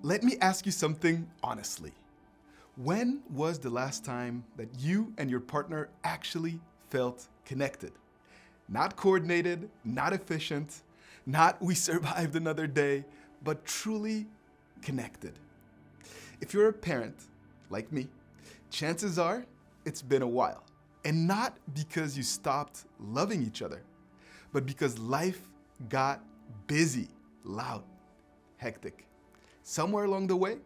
Let me ask you something honestly. When was the last time that you and your partner actually felt connected? Not coordinated, not efficient, not we survived another day, but truly connected. If you're a parent, like me, chances are it's been a while. And not because you stopped loving each other, but because life got busy, loud, hectic. Somewhere along the way,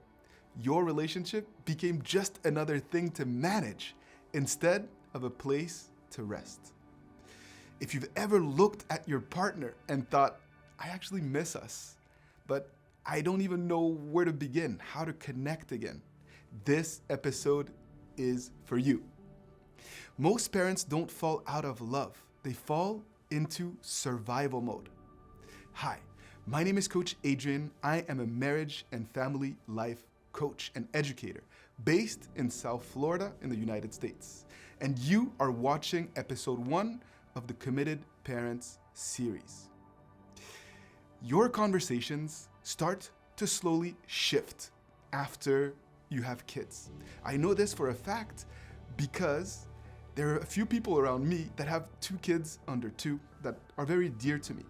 your relationship became just another thing to manage instead of a place to rest. If you've ever looked at your partner and thought, I actually miss us, but I don't even know where to begin, how to connect again, this episode is for you. Most parents don't fall out of love. They fall into survival mode. Hi, my name is Coach Adrian. I am a marriage and family life coach and educator based in South Florida in the United States. And you are watching episode 1 of the Committed Parents series. Your conversations start to slowly shift after you have kids. I know this for a fact because there are a few people around me that have 2 kids under 2 that are very dear to me.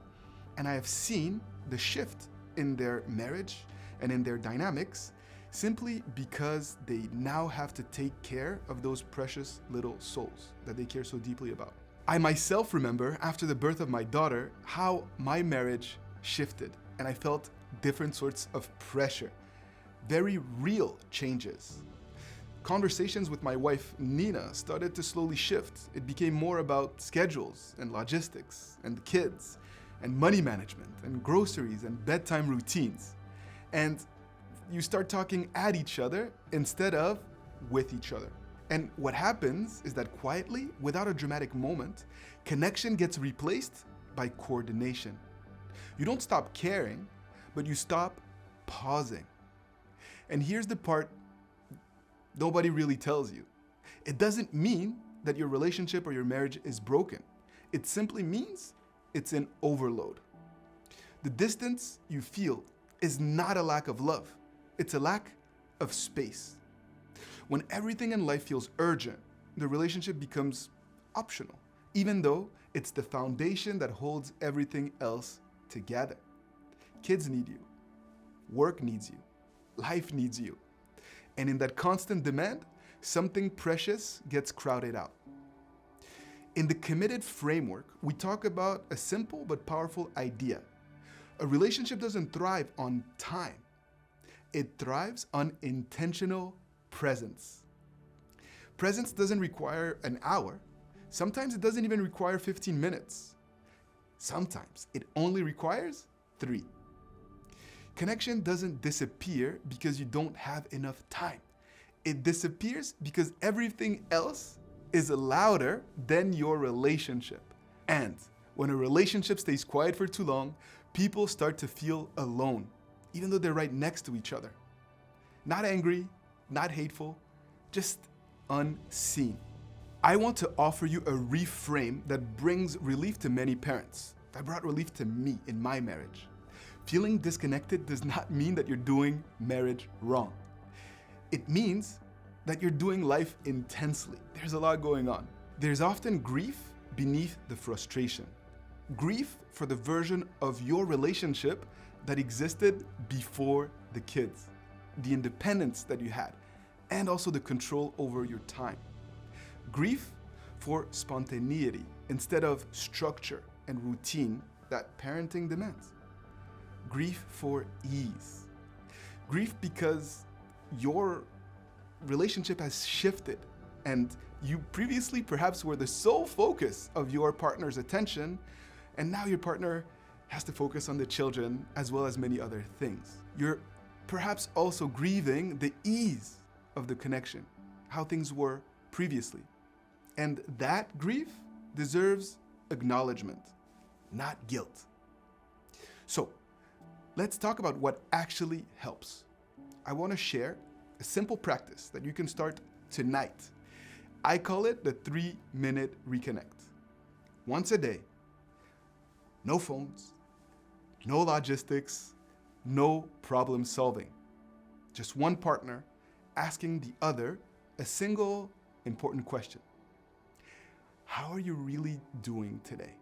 And I have seen the shift in their marriage and in their dynamics simply because they now have to take care of those precious little souls that they care so deeply about. I myself remember after the birth of my daughter how my marriage shifted and I felt different sorts of pressure, very real changes. Conversations with my wife, Nina, started to slowly shift. It became more about schedules and logistics and kids and money management and groceries and bedtime routines. And you start talking at each other instead of with each other. And what happens is that quietly, without a dramatic moment, connection gets replaced by coordination. You don't stop caring, but you stop pausing. And here's the part nobody really tells you. It doesn't mean that your relationship or your marriage is broken. It simply means it's in overload. The distance you feel is not a lack of love. It's a lack of space. When everything in life feels urgent, the relationship becomes optional, even though it's the foundation that holds everything else together. Kids need you. Work needs you. Life needs you. And in that constant demand, something precious gets crowded out. In the Committed framework, we talk about a simple but powerful idea. A relationship doesn't thrive on time. It thrives on intentional presence. Presence doesn't require an hour. Sometimes it doesn't even require 15 minutes. Sometimes it only requires 3. Connection doesn't disappear because you don't have enough time. It disappears because everything else is louder than your relationship. And when a relationship stays quiet for too long, people start to feel alone, even though they're right next to each other. Not angry, not hateful, just unseen. I want to offer you a reframe that brings relief to many parents. That brought relief to me in my marriage. Feeling disconnected does not mean that you're doing marriage wrong. It means that you're doing life intensely. There's a lot going on. There's often grief beneath the frustration. Grief for the version of your relationship that existed before the kids, the independence that you had, and also the control over your time. Grief for spontaneity instead of structure and routine that parenting demands. Grief for ease. Grief because your relationship has shifted and you previously perhaps were the sole focus of your partner's attention, and now your partner has to focus on the children as well as many other things. You're perhaps also grieving the ease of the connection, how things were previously. And that grief deserves acknowledgement, not guilt. So, let's talk about what actually helps. I want to share a simple practice that you can start tonight. I call it the 3-minute reconnect. Once a day, no phones, no logistics, no problem solving. just one partner asking the other a single important question. How are you really doing today?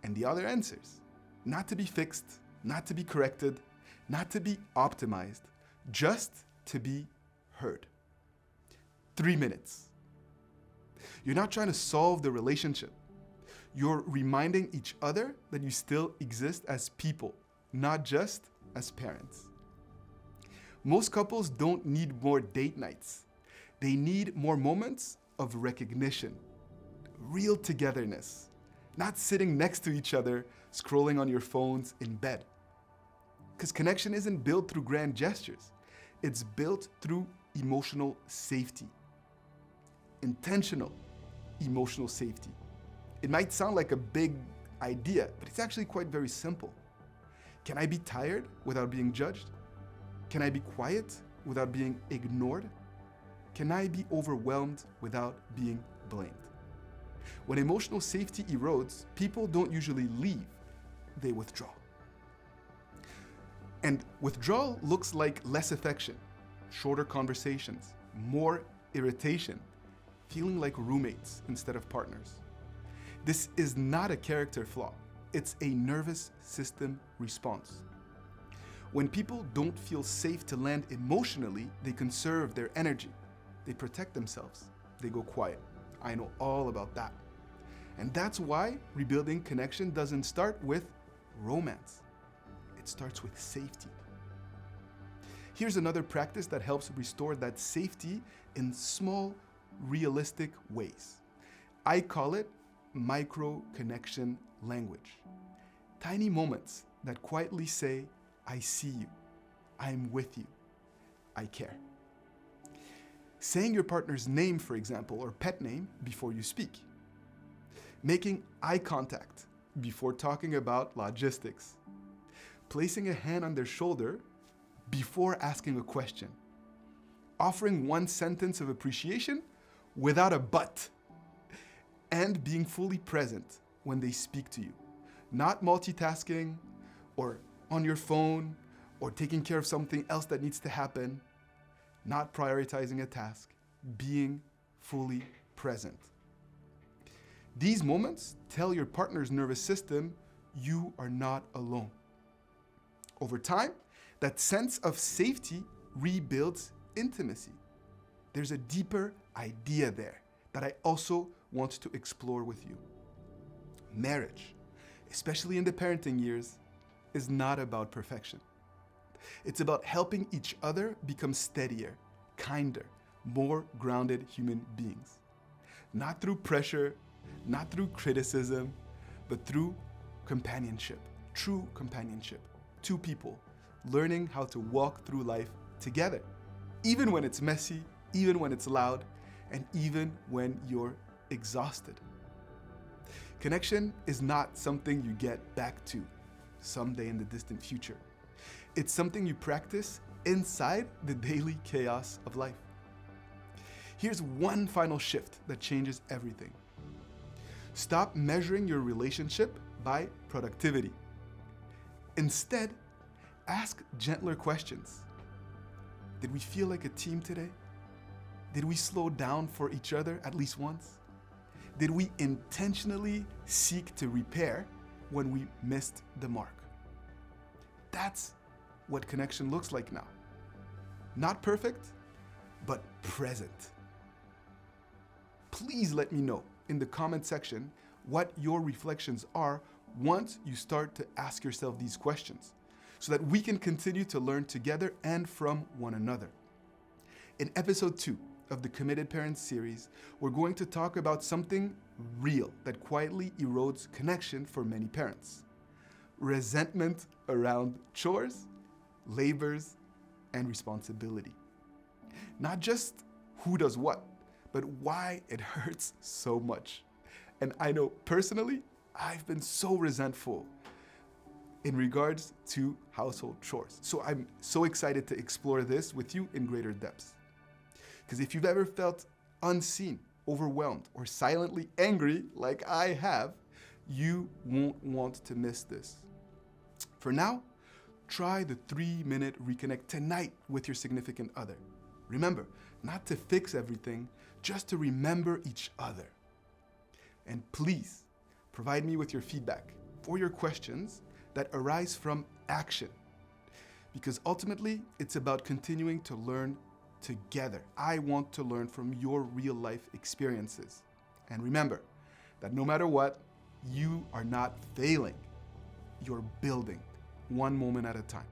And the other answers, not to be fixed, not to be corrected, not to be optimized, just to be heard. 3 minutes. You're not trying to solve the relationship. You're reminding each other that you still exist as people, not just as parents. Most couples don't need more date nights. They need more moments of recognition, real togetherness, not sitting next to each other, scrolling on your phones in bed. Because connection isn't built through grand gestures. It's built through emotional safety. Intentional emotional safety. It might sound like a big idea, but it's actually quite very simple. Can I be tired without being judged? Can I be quiet without being ignored? Can I be overwhelmed without being blamed? When emotional safety erodes, people don't usually leave, they withdraw. And withdrawal looks like less affection, shorter conversations, more irritation, feeling like roommates instead of partners. This is not a character flaw, it's a nervous system response. When people don't feel safe to land emotionally, they conserve their energy. They protect themselves. They go quiet. I know all about that. And that's why rebuilding connection doesn't start with romance. It starts with safety. Here's another practice that helps restore that safety in small, realistic ways. I call it micro-connection language. Tiny moments that quietly say, I see you, I'm with you, I care. Saying your partner's name, for example, or pet name before you speak. Making eye contact before talking about logistics. Placing a hand on their shoulder before asking a question. Offering one sentence of appreciation without a but. And being fully present when they speak to you. Not multitasking or on your phone or taking care of something else that needs to happen. Not prioritizing a task. Being fully present. These moments tell your partner's nervous system you are not alone. Over time, that sense of safety rebuilds intimacy. There's a deeper idea there that I also want to explore with you. Marriage, especially in the parenting years, is not about perfection. It's about helping each other become steadier, kinder, more grounded human beings. Not through pressure, not through criticism, but through companionship, true companionship. Two people learning how to walk through life together, even when it's messy, even when it's loud, and even when you're exhausted. Connection is not something you get back to someday in the distant future. It's something you practice inside the daily chaos of life. Here's one final shift that changes everything. Stop measuring your relationship by productivity. Instead, ask gentler questions. Did we feel like a team today? Did we slow down for each other at least once? Did we intentionally seek to repair when we missed the mark? That's what connection looks like now. Not perfect, but present. Please let me know in the comment section what your reflections are once you start to ask yourself these questions, so that we can continue to learn together and from one another. In episode 2 of the Committed Parents series, we're going to talk about something real that quietly erodes connection for many parents. Resentment around chores, labors, and responsibility. Not just who does what, but why it hurts so much. And I know personally, I've been so resentful in regards to household chores. So I'm so excited to explore this with you in greater depths. Because if you've ever felt unseen, overwhelmed, or silently angry like I have, you won't want to miss this. For now, Try the 3-minute reconnect tonight with your significant other. Remember, not to fix everything, just to remember each other. And please, provide me with your feedback or your questions that arise from action. Because ultimately, it's about continuing to learn together. I want to learn from your real life experiences. And remember that no matter what, you are not failing. You're building one moment at a time.